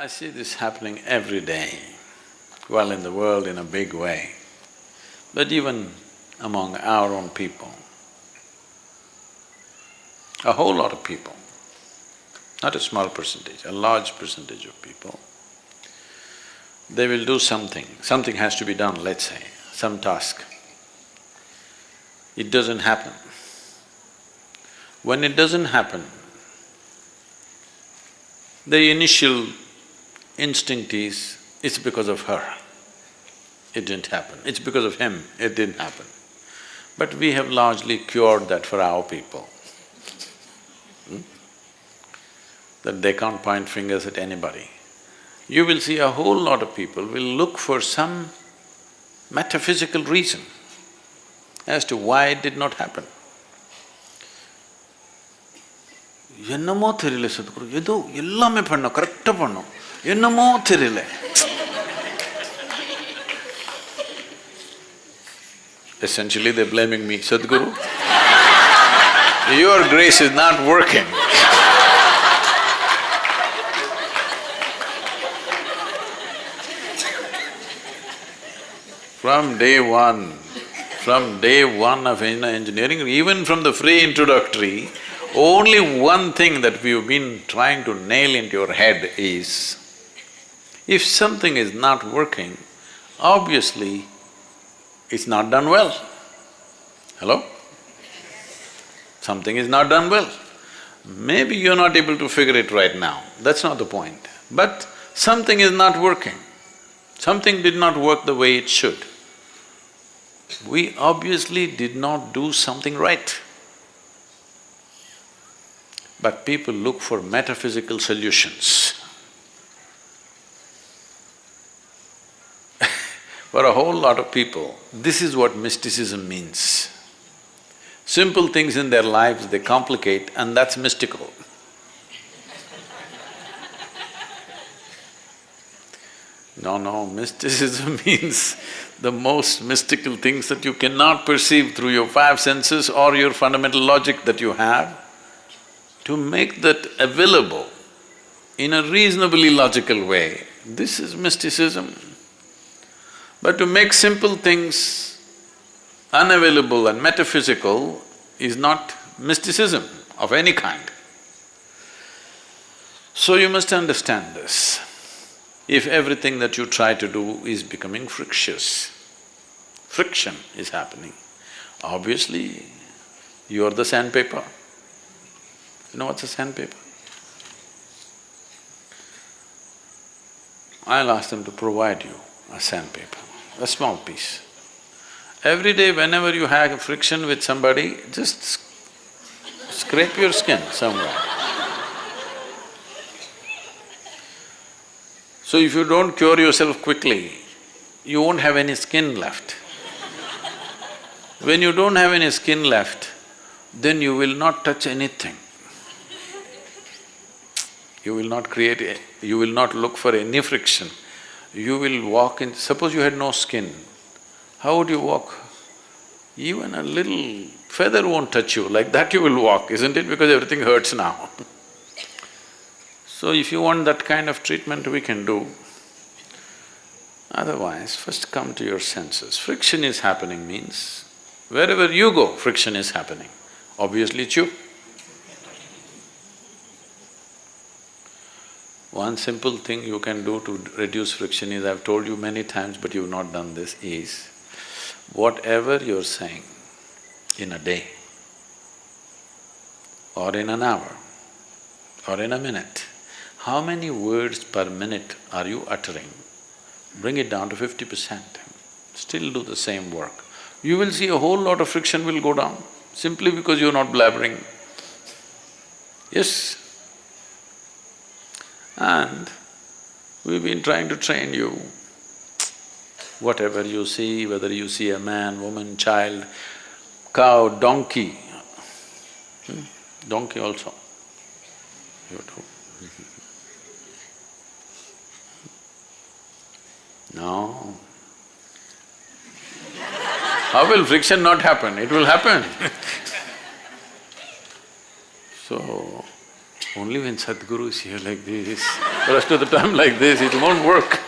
I see this happening every day, well, in the world in a big way, but even among our own people. A whole lot of people, not a small percentage, a large percentage of people, they will do something has to be done, let's say, some task. It doesn't happen. When it doesn't happen, the initial instinct is, it's because of her, it didn't happen. It's because of him, it didn't happen. But we have largely cured that for our people. That they can't point fingers at anybody. You will see a whole lot of people will look for some metaphysical reason as to why it did not happen. என்னமோ தெரியல சத்குரு, ஏதோ எல்லாமே பண்ணோம், கரெக்டா பண்ணோம், என்னமோ தெரியல. Essentially they're blaming me, Sadhguru, your grace is not working. From day one of engineering, even from the free introductory, only one thing that we've been trying to nail into your head is, if something is not working, obviously it's not done well. Hello? Something is not done well. Maybe you're not able to figure it right now, that's not the point. But something is not working. Something did not work the way it should. We obviously did not do something right. But people look for metaphysical solutions. For a whole lot of people, this is what mysticism means. Simple things in their lives they complicate, and that's mystical. No, mysticism means the most mystical things that you cannot perceive through your five senses or your fundamental logic that you have, to make that available in a reasonably logical way, this is mysticism. But to make simple things unavailable and metaphysical is not mysticism of any kind. So you must understand this. If everything that you try to do is becoming frictious, friction is happening, obviously you are the sandpaper. You know what's a sandpaper? I'll ask them to provide you a sandpaper, a small piece. Every day whenever you have friction with somebody, just scrape your skin somewhere. So if you don't cure yourself quickly, you won't have any skin left. When you don't have any skin left, then you will not touch anything. You will not you will not look for any friction. You will walk in… Suppose you had no skin, how would you walk? Even a little feather won't touch you, like that you will walk, isn't it? Because everything hurts now. So if you want that kind of treatment, we can do. Otherwise, first come to your senses. Friction is happening means, wherever you go, friction is happening. Obviously it's you. One simple thing you can do to reduce friction is, I've told you many times but you've not done this, is whatever you're saying in a day, or in an hour, or in a minute, how many words per minute are you uttering? Bring it down to 50%, still do the same work. You will see a whole lot of friction will go down, simply because you're not blabbering. Yes. And we've been trying to train you. Whatever you see, whether you see a man, woman, child, cow, donkey, donkey also, you do. No. How will friction not happen? It will happen. So, Only when Sadhguru is here like this, the rest of the time like this, it won't work.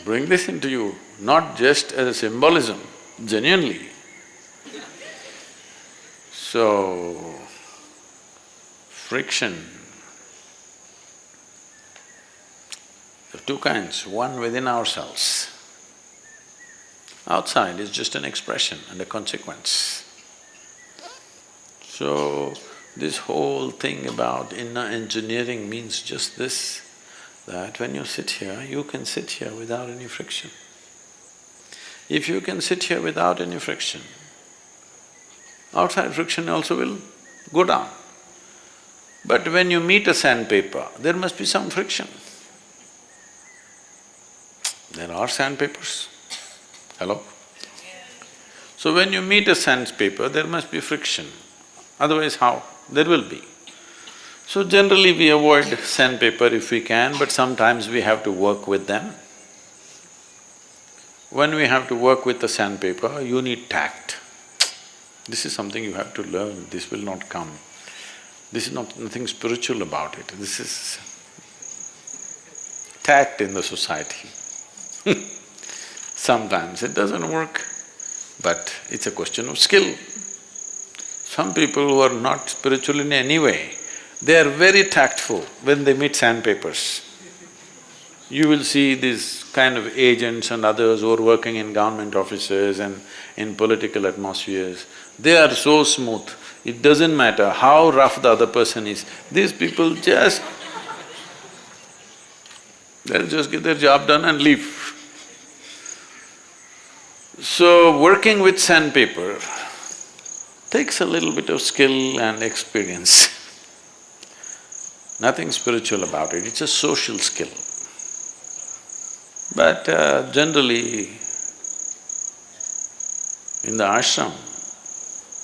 Bring this into you, not just as a symbolism, genuinely. So, friction, there are two kinds, one within ourselves. Outside is just an expression and a consequence. So, this whole thing about inner engineering means just this, that when you sit here, you can sit here without any friction. If you can sit here without any friction, outside friction also will go down. But when you meet a sandpaper, there must be some friction. There are sandpapers. Hello? So when you meet a sandpaper, there must be friction. Otherwise how? There will be. So generally we avoid sandpaper if we can, but sometimes we have to work with them. When we have to work with the sandpaper, you need tact. This is something you have to learn, this will not come. This is nothing spiritual about it, this is tact in the society. Sometimes it doesn't work, but it's a question of skill. Some people who are not spiritual in any way, they are very tactful when they meet sandpapers. You will see these kind of agents and others who are working in government offices and in political atmospheres, they are so smooth, it doesn't matter how rough the other person is, these people just… they'll just get their job done and leave. So, working with sandpaper takes a little bit of skill and experience. Nothing spiritual about it, it's a social skill. But generally, in the ashram,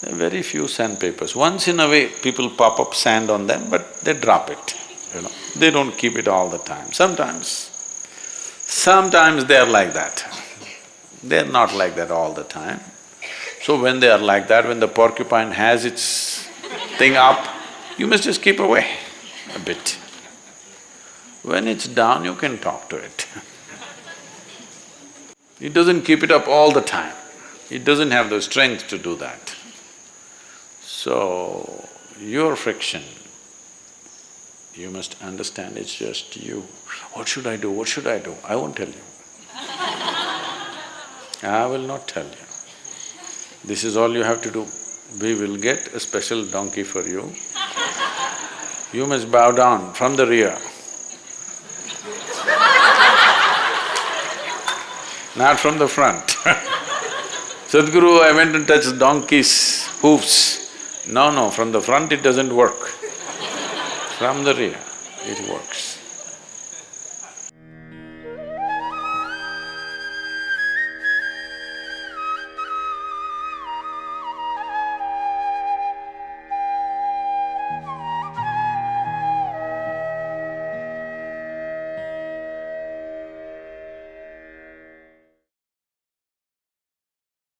there are very few sandpapers. Once in a way, people pop up sand on them, but they drop it, you know. They don't keep it all the time. Sometimes they are like that. They're not like that all the time. So when they are like that, when the porcupine has its thing up, you must just keep away a bit. When it's down, you can talk to it. It doesn't keep it up all the time. It doesn't have the strength to do that. So, your friction, you must understand it's just you. What should I do? What should I do? I won't tell you. I will not tell you. This is all you have to do. We will get a special donkey for you. You must bow down from the rear. Not from the front. Sadhguru, I went and touched donkey's hoofs. No, from the front it doesn't work. From the rear, it works.